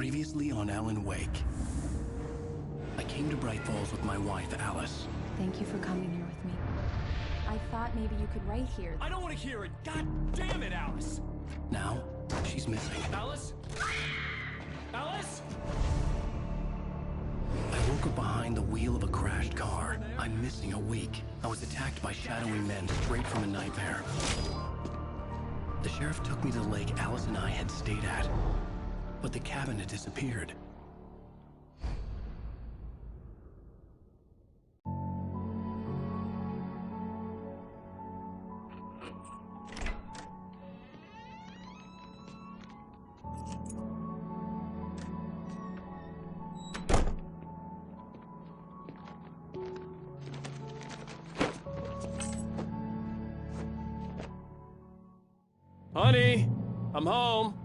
Previously on Alan Wake. I came to Bright Falls with my wife, Alice. Thank you for coming here with me. I thought maybe you could write here. I don't want to hear it! God damn it, Alice! Now, she's missing. Alice? Alice? I woke up behind the wheel of a crashed car. I'm missing a week. I was attacked by shadowy men straight from a nightmare. The sheriff took me to the lake Alice and I had stayed at, but the cabin had disappeared. Honey, I'm home.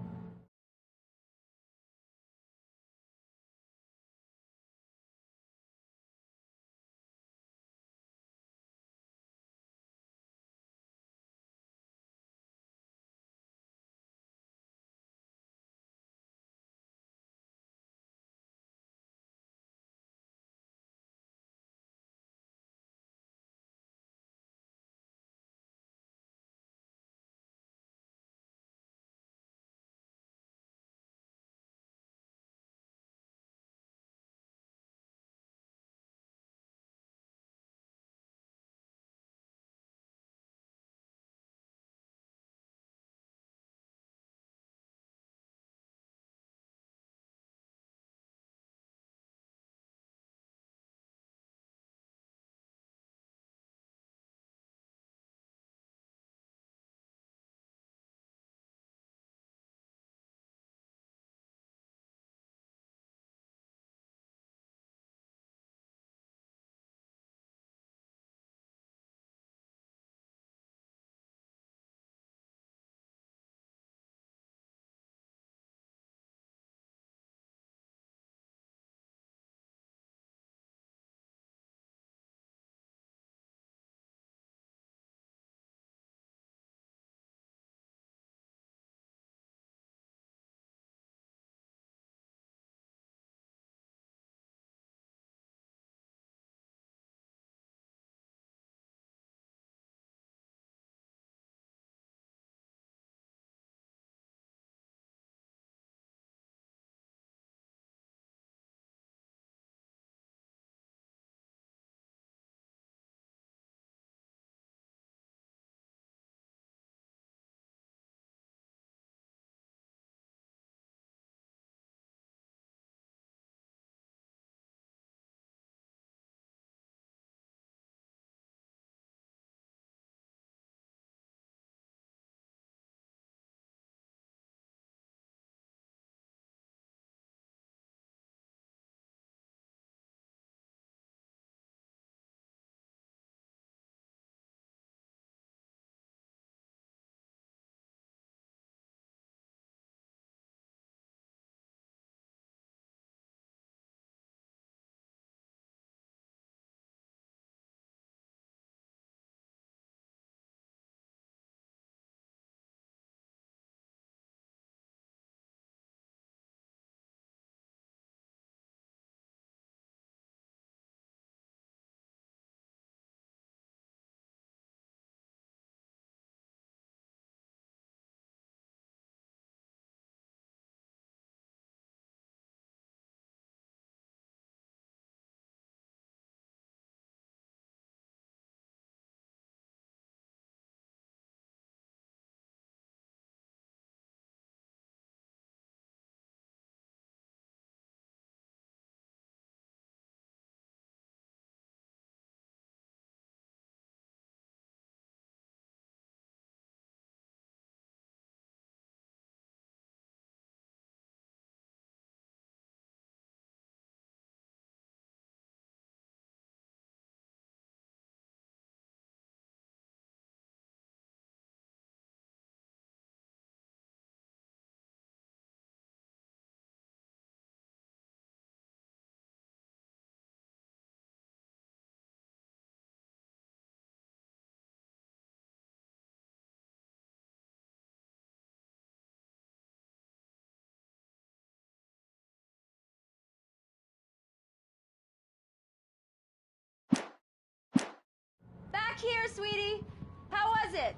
here, sweetie. How was it?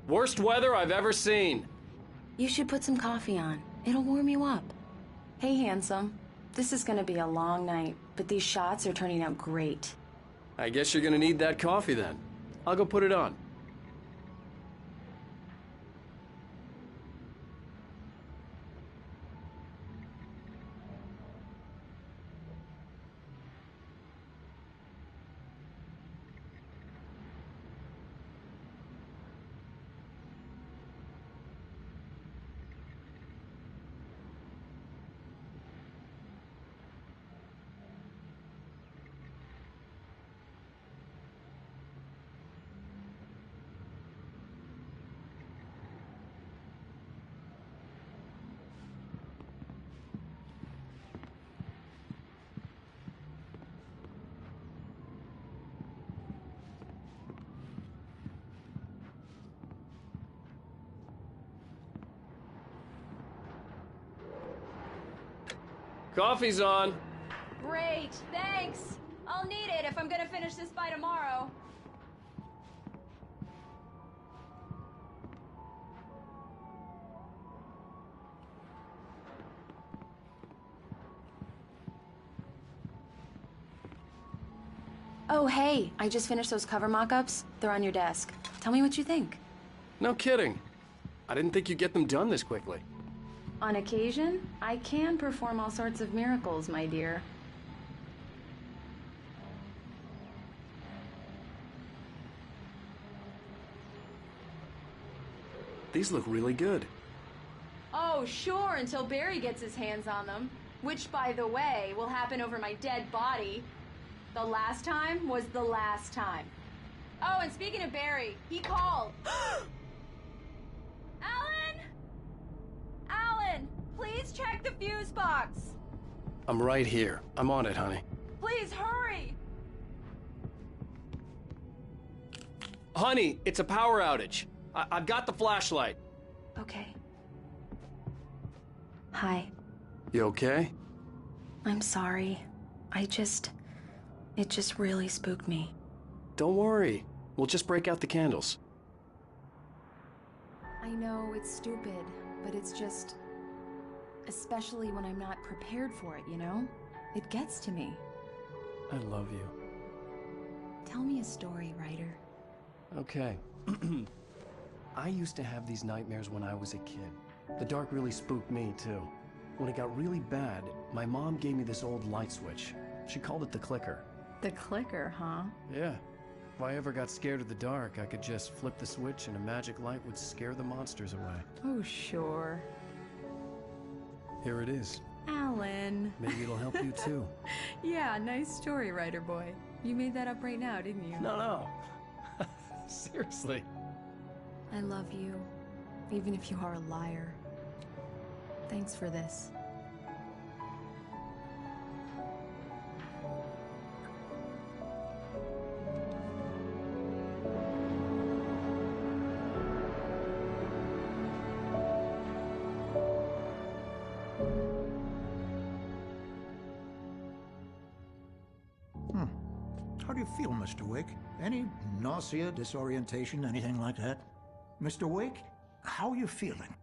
Worst weather I've ever seen. You should put some coffee on. It'll warm you up. Hey, handsome. This is gonna be a long night, but these shots are turning out great. I guess you're gonna need that coffee then. I'll go put it on. Coffee's on. Great, thanks. I'll need it if I'm gonna finish this by tomorrow. Oh, hey, I just finished those cover mock-ups. They're on your desk. Tell me what you think. No kidding. I didn't think you'd get them done this quickly. On occasion, I can perform all sorts of miracles, my dear. These look really good. Oh, sure, until Barry gets his hands on them. Which, by the way, will happen over my dead body. The last time was the last time. Oh, and speaking of Barry, he called. Alan! Alan, please check the fuse box. I'm right here. I'm on it, honey. Please hurry. Honey, it's a power outage. I've got the flashlight. Okay. Hi. You okay? I'm sorry. It just really spooked me. Don't worry. We'll just break out the candles. I know it's stupid, but it's just... Especially when I'm not prepared for it, you know? It gets to me. I love you. Tell me a story, writer. Okay. I used to have these nightmares when I was a kid. The dark really spooked me, too. When it got really bad, my mom gave me this old light switch. She called it the clicker. The clicker, huh? Yeah. If I ever got scared of the dark, I could just flip the switch and a magic light would scare the monsters away. Oh, sure. Here it is. Alan. Maybe it'll help you, too. Yeah, nice story, writer boy. You made that up right now, didn't you? No. Seriously. I love you, even if you are a liar. Thanks for this. How do you feel, Mr. Wake? Any nausea, disorientation, anything like that? Mr. Wake, how are you feeling?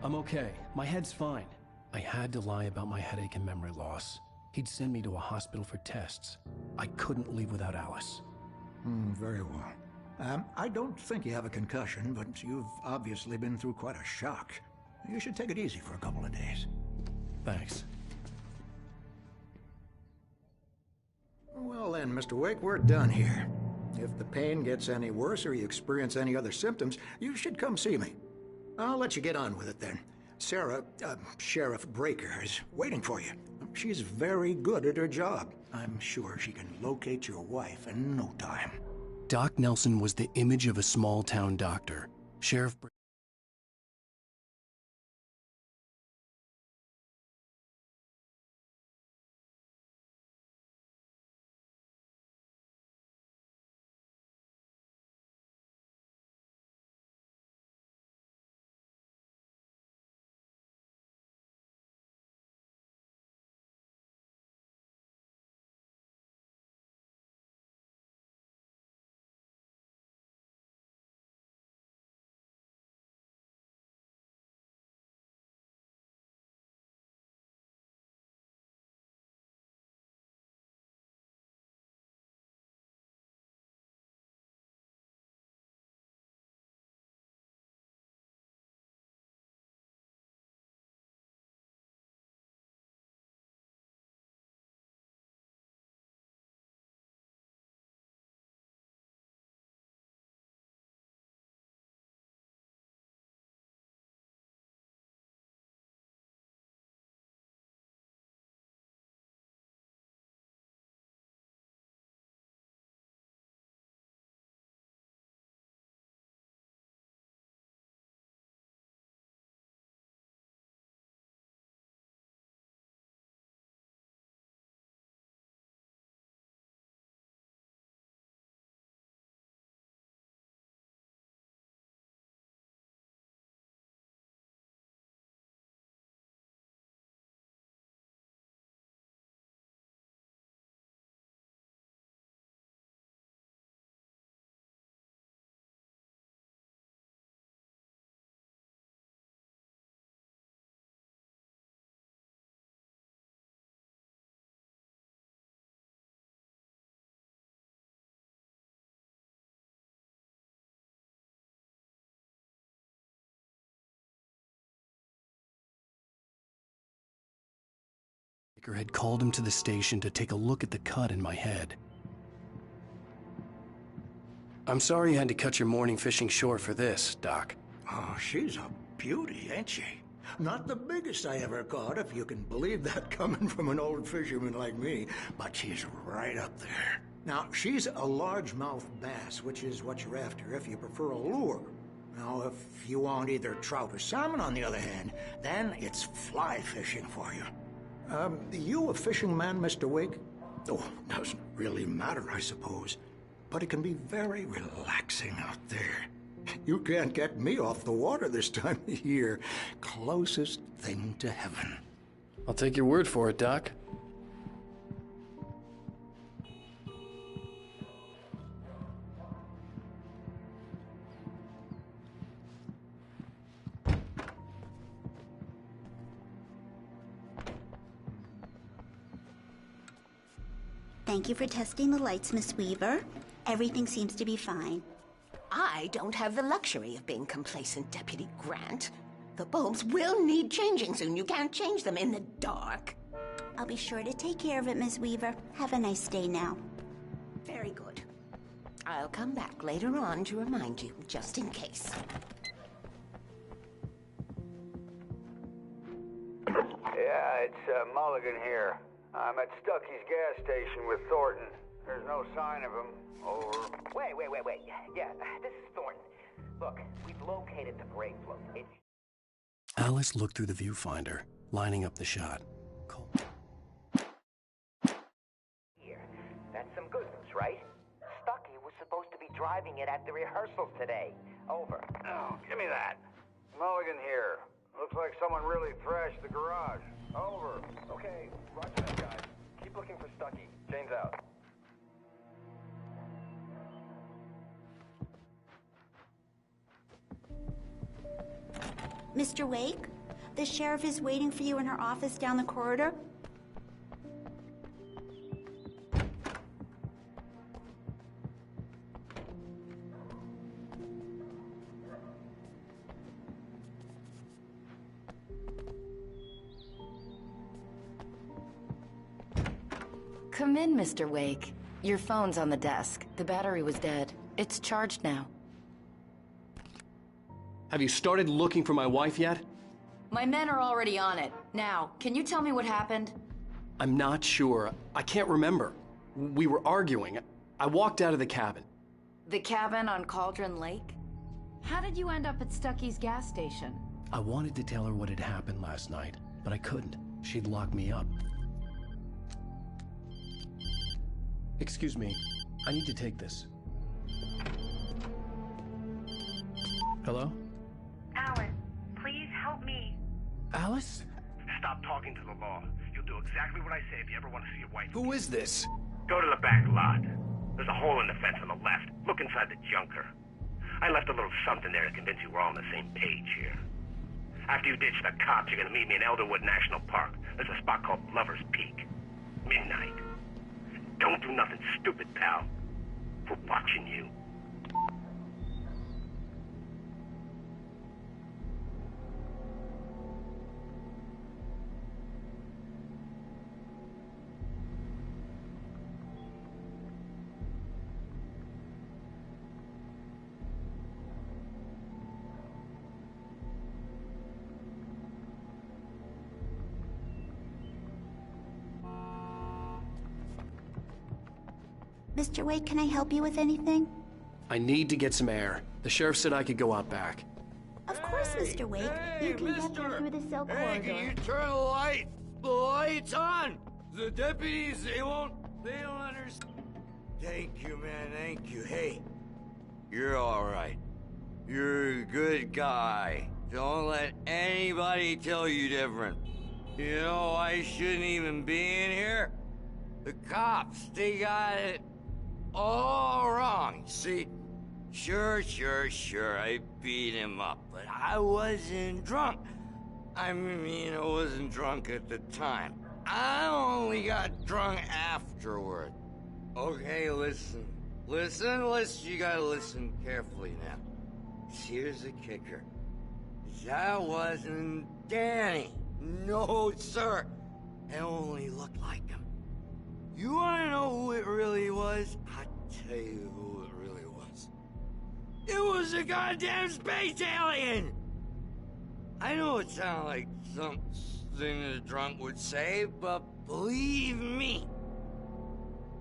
I'm okay. My head's fine. I had to lie about my headache and memory loss. He'd send me to a hospital for tests. I couldn't leave without Alice. Very well. I don't think you have a concussion, but you've obviously been through quite a shock. You should take it easy for a couple of days. Thanks. Well then, Mr. Wake, we're done here. If the pain gets any worse or you experience any other symptoms, you should come see me. I'll let you get on with it then. Sarah, Sheriff Breaker, is waiting for you. She's very good at her job. I'm sure she can locate your wife in no time. Doc Nelson was the image of a small-town doctor. Sheriff Breaker had called him to the station to take a look at the cut in my head. I'm sorry you had to cut your morning fishing short for this, Doc. Oh, she's a beauty, ain't she? Not the biggest I ever caught, if you can believe that coming from an old fisherman like me, but she's right up there. Now, she's a largemouth bass, which is what you're after if you prefer a lure. Now, if you want either trout or salmon, on the other hand, then it's fly fishing for you. You a fishing man, Mr. Wake? Oh, doesn't really matter, I suppose. But it can be very relaxing out there. You can't get me off the water this time of year. Closest thing to heaven. I'll take your word for it, Doc. Thank you for testing the lights, Miss Weaver. Everything seems to be fine. I don't have the luxury of being complacent, Deputy Grant. The bulbs will need changing soon. You can't change them in the dark. I'll be sure to take care of it, Miss Weaver. Have a nice day now. Very good. I'll come back later on to remind you, just in case. Yeah, it's Mulligan here. I'm at Stucky's gas station with Thornton. There's no sign of him. Over. Wait. Yeah, this is Thornton. Look, we've located the brake float. Alice looked through the viewfinder, lining up the shot. Cool. Here. That's some good news, right? Stucky was supposed to be driving it at the rehearsals today. Over. Oh, give me that. Mulligan here. Looks like someone really thrashed the garage. Over. Okay, roger that, guys. Keep looking for Stucky. Jane's out. Mr. Wake, the sheriff is waiting for you in her office down the corridor. Come in, Mr. Wake. Your phone's on the desk. The battery was dead. It's charged now. Have you started looking for my wife yet? My men are already on it. Now, can you tell me what happened? I'm not sure. I can't remember. We were arguing. I walked out of the cabin. The cabin on Cauldron Lake? How did you end up at Stucky's gas station? I wanted to tell her what had happened last night, but I couldn't. She'd lock me up. Excuse me. I need to take this. Hello? Alice, please help me. Alice? Stop talking to the law. You'll do exactly what I say if you ever want to see your wife. Who is this? Go to the back lot. There's a hole in the fence on the left. Look inside the junker. I left a little something there to convince you we're all on the same page here. After you ditch the cops, you're gonna meet me in Elderwood National Park. There's a spot called Lover's Peak. Midnight. Don't do nothing stupid, pal. We're watching you. Mr. Wake, can I help you with anything? I need to get some air. The sheriff said I could go out back. Of course, Mr. Wake. You can get them through the cell corridor. Can you turn the lights on? The deputies, they don't understand. Thank you, man, thank you. Hey, you're all right. You're a good guy. Don't let anybody tell you different. You know, I shouldn't even be in here. The cops, they got it all wrong. See, sure, I beat him up, but I wasn't drunk. I mean, I wasn't drunk at the time. I only got drunk afterward. Okay, listen, you gotta listen carefully now. Here's the kicker. That wasn't Danny. No, sir. and only looked like him. You wanna know who it really was? I'll tell you who it really was. It was a goddamn space alien! I know it sounds like something a drunk would say, but believe me,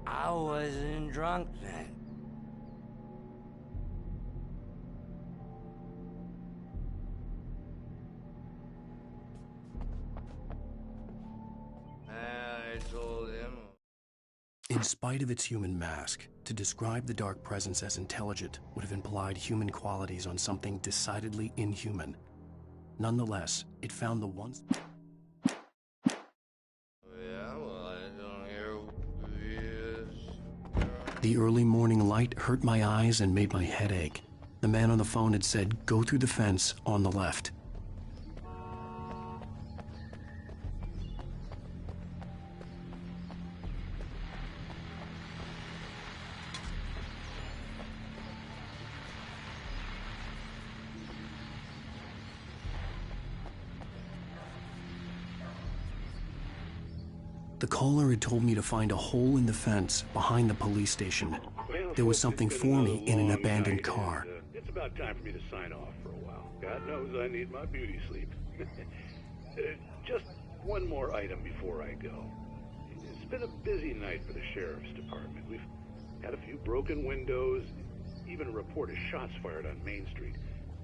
I wasn't drunk then. I told him. In spite of its human mask, to describe the Dark Presence as intelligent would have implied human qualities on something decidedly inhuman. Nonetheless, it found the one... Yeah, well, I don't hear who he is. The early morning light hurt my eyes and made my head ache. The man on the phone had said, "Go through the fence on the left." The caller had told me to find a hole in the fence behind the police station. There was something for me in an abandoned car. It's about time for me to sign off for a while. God knows I need my beauty sleep. Just one more item before I go. It's been a busy night for the sheriff's department. We've had a few broken windows, even a report of shots fired on Main Street.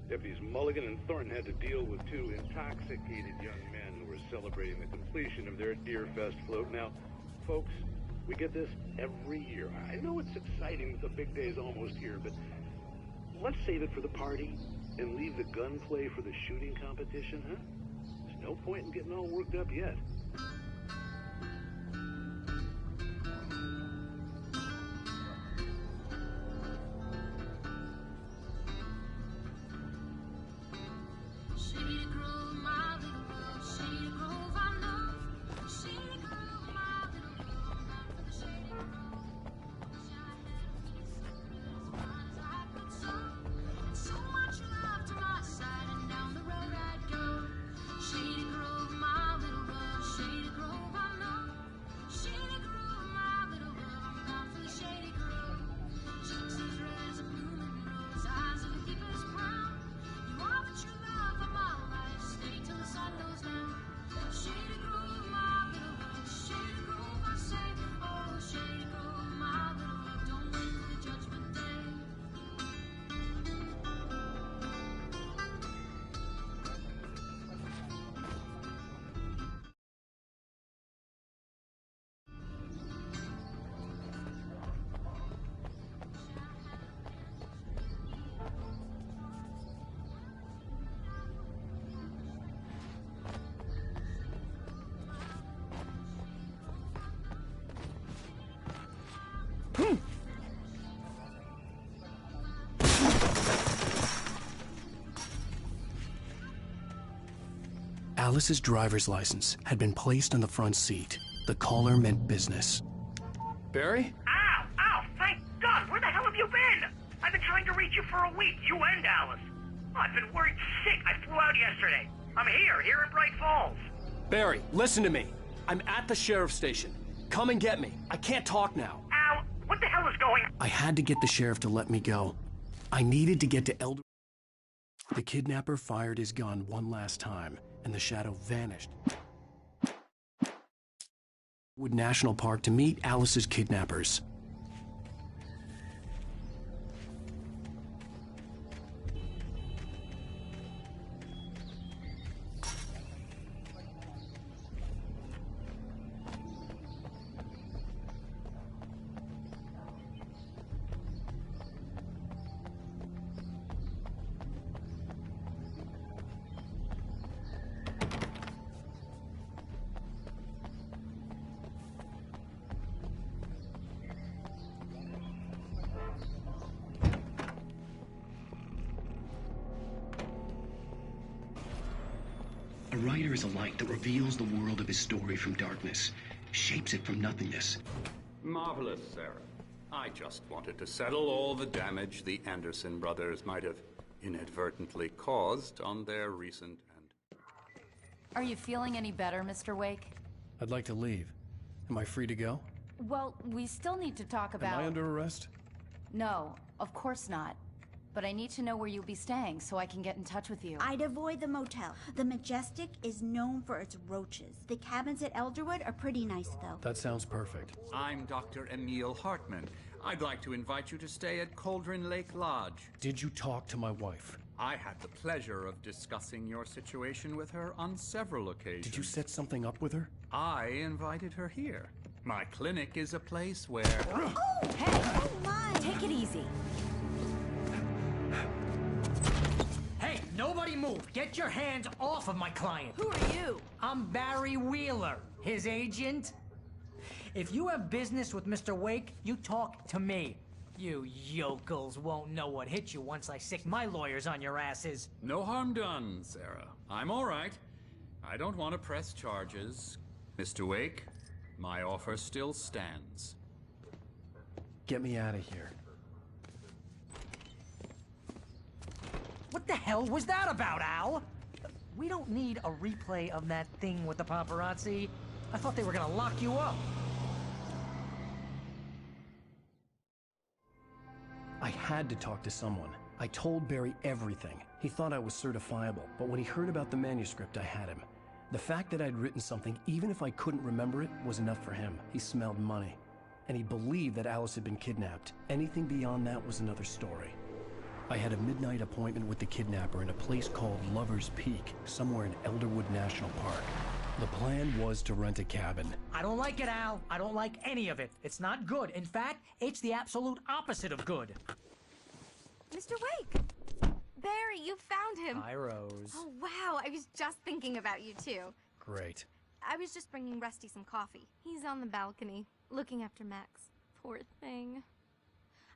Deputies Mulligan and Thornton had to deal with two intoxicated young men who were celebrating the completion of their Deerfest float. Now, folks, we get this every year. I know it's exciting that the big day's almost here, but let's save it for the party and leave the gunplay for the shooting competition, huh? There's no point in getting all worked up yet. Alice's driver's license had been placed on the front seat. The caller meant business. Barry? Ow! Ow! Thank God! Where the hell have you been? I've been trying to reach you for a week, you and Alice. Oh, I've been worried sick. I flew out yesterday. I'm here in Bright Falls. Barry, listen to me. I'm at the sheriff's station. Come and get me. I can't talk now. Ow! What the hell is going on? I had to get the sheriff to let me go. I needed to get to Elder... The kidnapper fired his gun one last time, and the shadow vanished. Wood National Park to meet Alice's kidnappers. A writer is a light that reveals the world of his story from darkness, shapes it from nothingness. Marvelous, Sarah. I just wanted to settle all the damage the Anderson brothers might have inadvertently caused on their recent and... Are you feeling any better, Mr. Wake? I'd like to leave. Am I free to go? Well, we still need to talk about... Am I under arrest? No, of course not. But I need to know where you'll be staying so I can get in touch with you. I'd avoid the motel. The Majestic is known for its roaches. The cabins at Elderwood are pretty nice, though. That sounds perfect. I'm Dr. Emil Hartman. I'd like to invite you to stay at Cauldron Lake Lodge. Did you talk to my wife? I had the pleasure of discussing your situation with her on several occasions. Did you set something up with her? I invited her here. My clinic is a place where... Oh, hey! Oh, my! Take it easy. Hey, nobody move! Get your hands off of my client! Who are you? I'm Barry Wheeler, his agent. If you have business with Mr. Wake, you talk to me. You yokels won't know what hit you once I sick my lawyers on your asses. No harm done, Sarah. I'm all right. I don't want to press charges. Mr. Wake, my offer still stands. Get me out of here. What the hell was that about, Al? We don't need a replay of that thing with the paparazzi. I thought they were gonna lock you up. I had to talk to someone. I told Barry everything. He thought I was certifiable, but when he heard about the manuscript, I had him. The fact that I'd written something, even if I couldn't remember it, was enough for him. He smelled money. And he believed that Alice had been kidnapped. Anything beyond that was another story. I had a midnight appointment with the kidnapper in a place called Lover's Peak, somewhere in Elderwood National Park. The plan was to rent a cabin. I don't like it, Al. I don't like any of it. It's not good. In fact, it's the absolute opposite of good. Mr. Wake! Barry, you found him! Hi, Rose. Oh, wow. I was just thinking about you, too. Great. I was just bringing Rusty some coffee. He's on the balcony, looking after Max. Poor thing.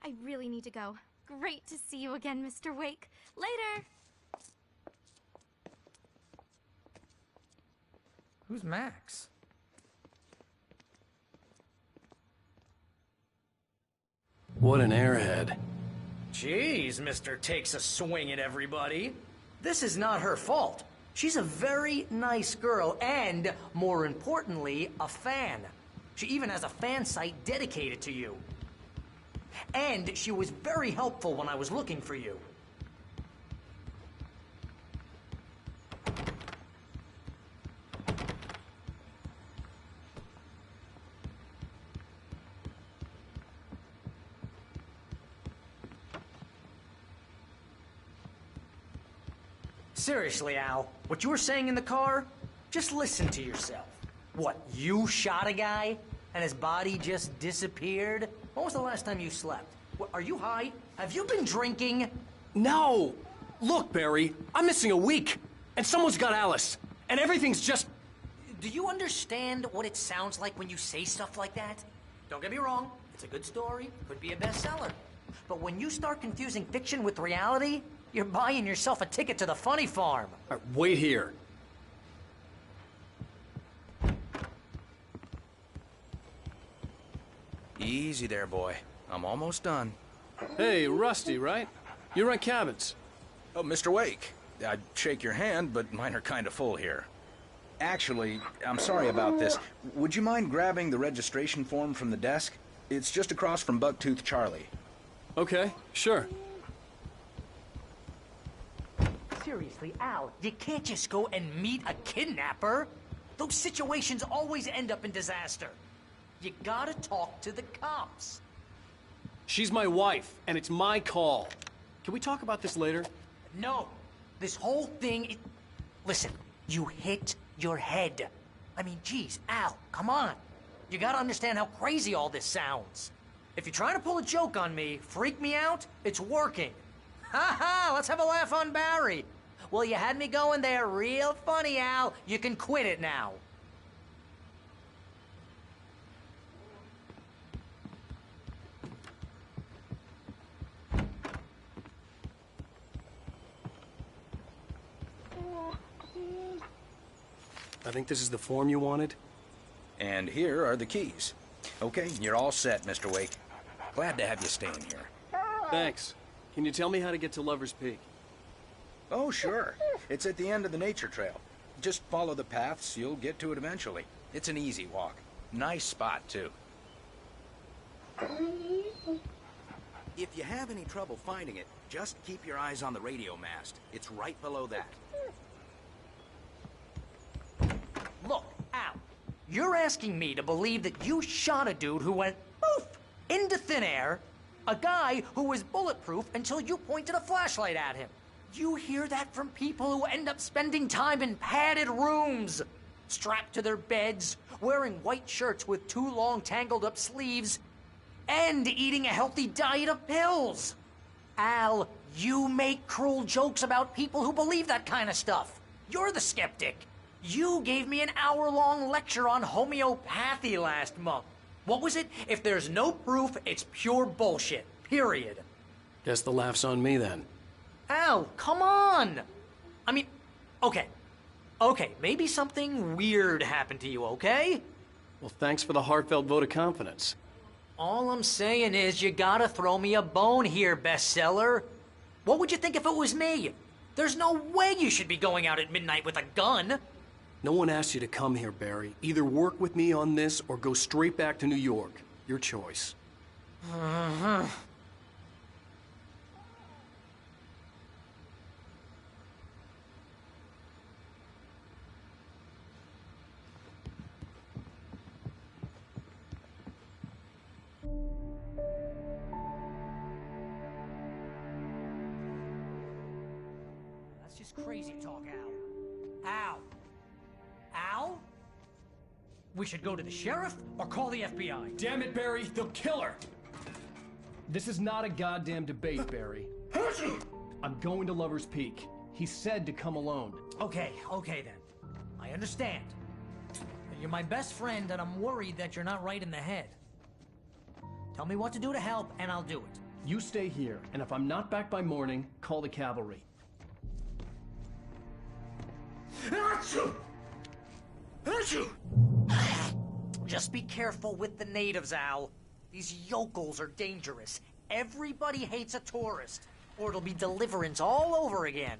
I really need to go. Great to see you again, Mr. Wake. Later! Who's Max? What an airhead. Jeez, Mr. Takes a swing at everybody. This is not her fault. She's a very nice girl and, more importantly, a fan. She even has a fan site dedicated to you. And she was very helpful when I was looking for you. Seriously, Al, what you were saying in the car, just listen to yourself. What, you shot a guy and his body just disappeared? When was the last time you slept? What, are you high? Have you been drinking? No! Look, Barry, I'm missing a week, and someone's got Alice, and everything's just... Do you understand what it sounds like when you say stuff like that? Don't get me wrong, it's a good story, could be a bestseller. But when you start confusing fiction with reality, you're buying yourself a ticket to the funny farm. All right, wait here. Easy there, boy. I'm almost done. Hey, Rusty, right? You rent cabins. Oh, Mr. Wake. I'd shake your hand, but mine are kind of full here. Actually, I'm sorry about this. Would you mind grabbing the registration form from the desk? It's just across from Bucktooth Charlie. Okay, sure. Seriously, Al, you can't just go and meet a kidnapper. Those situations always end up in disaster. You gotta talk to the cops. She's my wife, and it's my call. Can we talk about this later? No. This whole thing... Listen, you hit your head. I mean, geez, Al, come on. You gotta understand how crazy all this sounds. If you're trying to pull a joke on me, freak me out, it's working. Ha ha, let's have a laugh on Barry. Well, you had me going there real funny, Al. You can quit it now. I think this is the form you wanted. And here are the keys. Okay, you're all set, Mr. Wake. Glad to have you staying here. Thanks. Can you tell me how to get to Lover's Peak? Oh, sure. It's at the end of the nature trail. Just follow the paths, you'll get to it eventually. It's an easy walk. Nice spot, too. If you have any trouble finding it, just keep your eyes on the radio mast. It's right below that. Look, Al, you're asking me to believe that you shot a dude who went poof into thin air, a guy who was bulletproof until you pointed a flashlight at him. You hear that from people who end up spending time in padded rooms, strapped to their beds, wearing white shirts with too long tangled up sleeves, and eating a healthy diet of pills. Al, you make cruel jokes about people who believe that kind of stuff. You're the skeptic. You gave me an hour-long lecture on homeopathy last month. What was it? If there's no proof, it's pure bullshit. Period. Guess the laugh's on me then. Al, come on! I mean, okay. Okay, maybe something weird happened to you, okay? Well, thanks for the heartfelt vote of confidence. All I'm saying is you gotta throw me a bone here, bestseller. What would you think if it was me? There's no way you should be going out at midnight with a gun. No one asked you to come here, Barry. Either work with me on this or go straight back to New York. Your choice. That's just crazy talk, Al. Al! Al? We should go to the sheriff or call the FBI. Damn it, Barry, they'll kill her! This is not a goddamn debate, Barry. I'm going to Lover's Peak. He said to come alone. Okay then. I understand. You're my best friend and I'm worried that you're not right in the head. Tell me what to do to help and I'll do it. You stay here, and if I'm not back by morning, call the cavalry. Just be careful with the natives, Al. These yokels are dangerous. Everybody hates a tourist, or it'll be Deliverance all over again.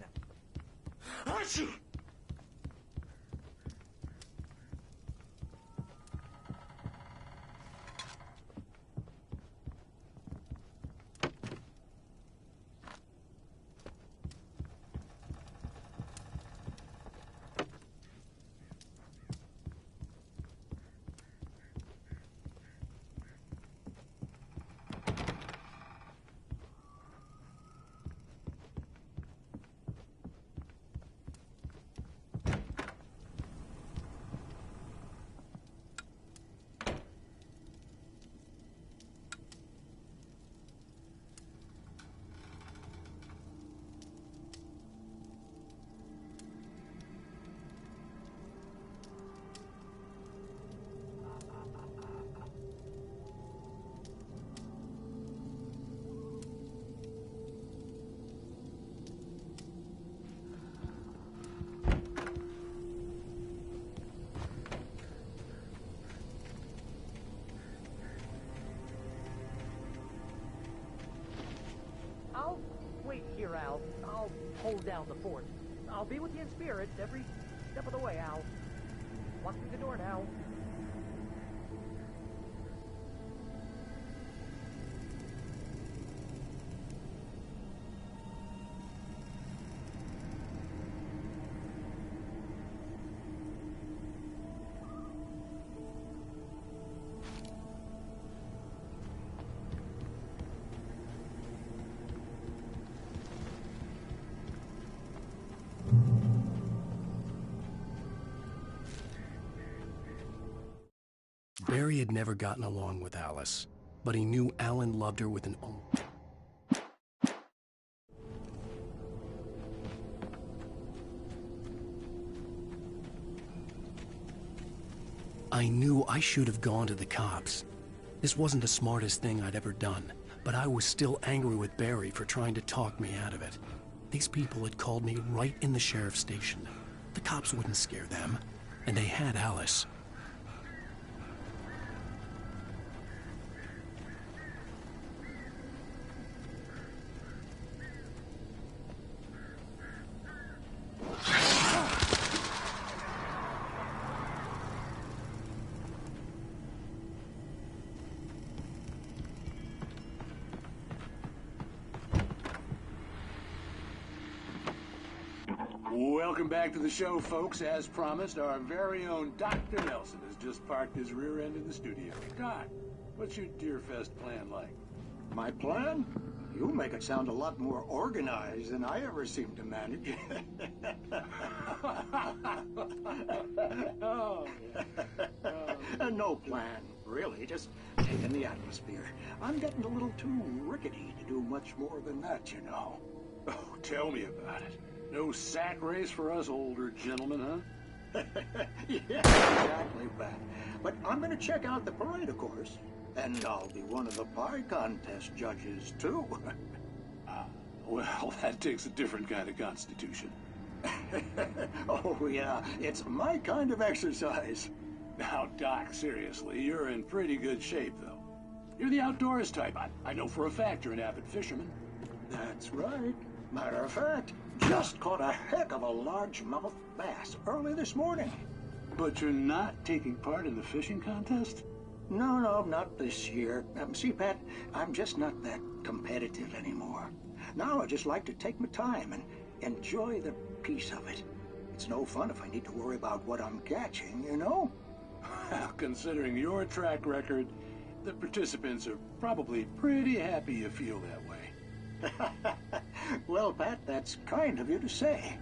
I'll wait here, Al. I'll hold down the fort. I'll be with you in spirit every step of the way, Al. Walk through the door now. Barry had never gotten along with Alice, but he knew Alan loved her with an I knew I should have gone to the cops. This wasn't the smartest thing I'd ever done, but I was still angry with Barry for trying to talk me out of it. These people had called me right in the sheriff's station. The cops wouldn't scare them, and they had Alice. Welcome back to the show, folks. As promised, our very own Dr. Nelson has just parked his rear end in the studio. Doc, what's your Deerfest plan like? My plan? You make it sound a lot more organized than I ever seem to manage. No plan, really. Just taking the atmosphere. I'm getting a little too rickety to do much more than that, you know. Oh, tell me about it. No sack race for us older gentlemen, huh? Yeah, exactly, Pat. But I'm going to check out the parade, of course. And I'll be one of the pie contest judges, too. Well, that takes a different kind of constitution. Oh, yeah. It's my kind of exercise. Now, Doc, seriously, you're in pretty good shape, though. You're the outdoors type. I know for a fact you're an avid fisherman. That's right. Matter of fact, just caught a heck of a largemouth bass early this morning. But you're not taking part in the fishing contest? No, not this year. See, Pat, I'm just not that competitive anymore. Now I just like to take my time and enjoy the peace of it. It's no fun if I need to worry about what I'm catching, you know? Well, considering your track record, the participants are probably pretty happy you feel that way. Well, Pat, that's kind of you to say.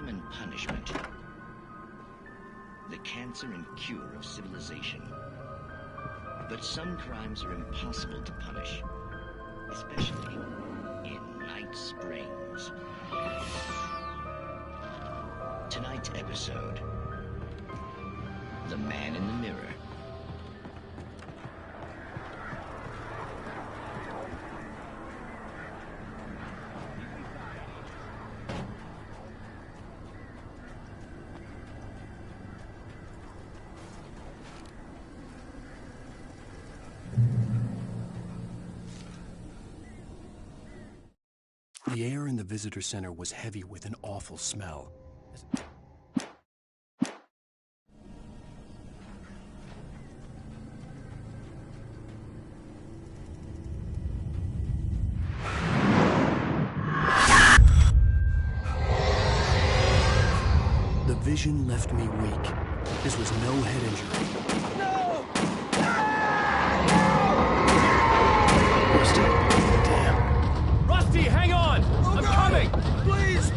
crime and punishment. The cancer and cure of civilization. But some crimes are impossible to punish, especially in Night Springs. Tonight's episode, The Man in the Mirror. The air in the visitor center was heavy with an awful smell. The vision left me weak. This was no head injury. No! Rusty, damn. Rusty, hang on! I'm coming! Please!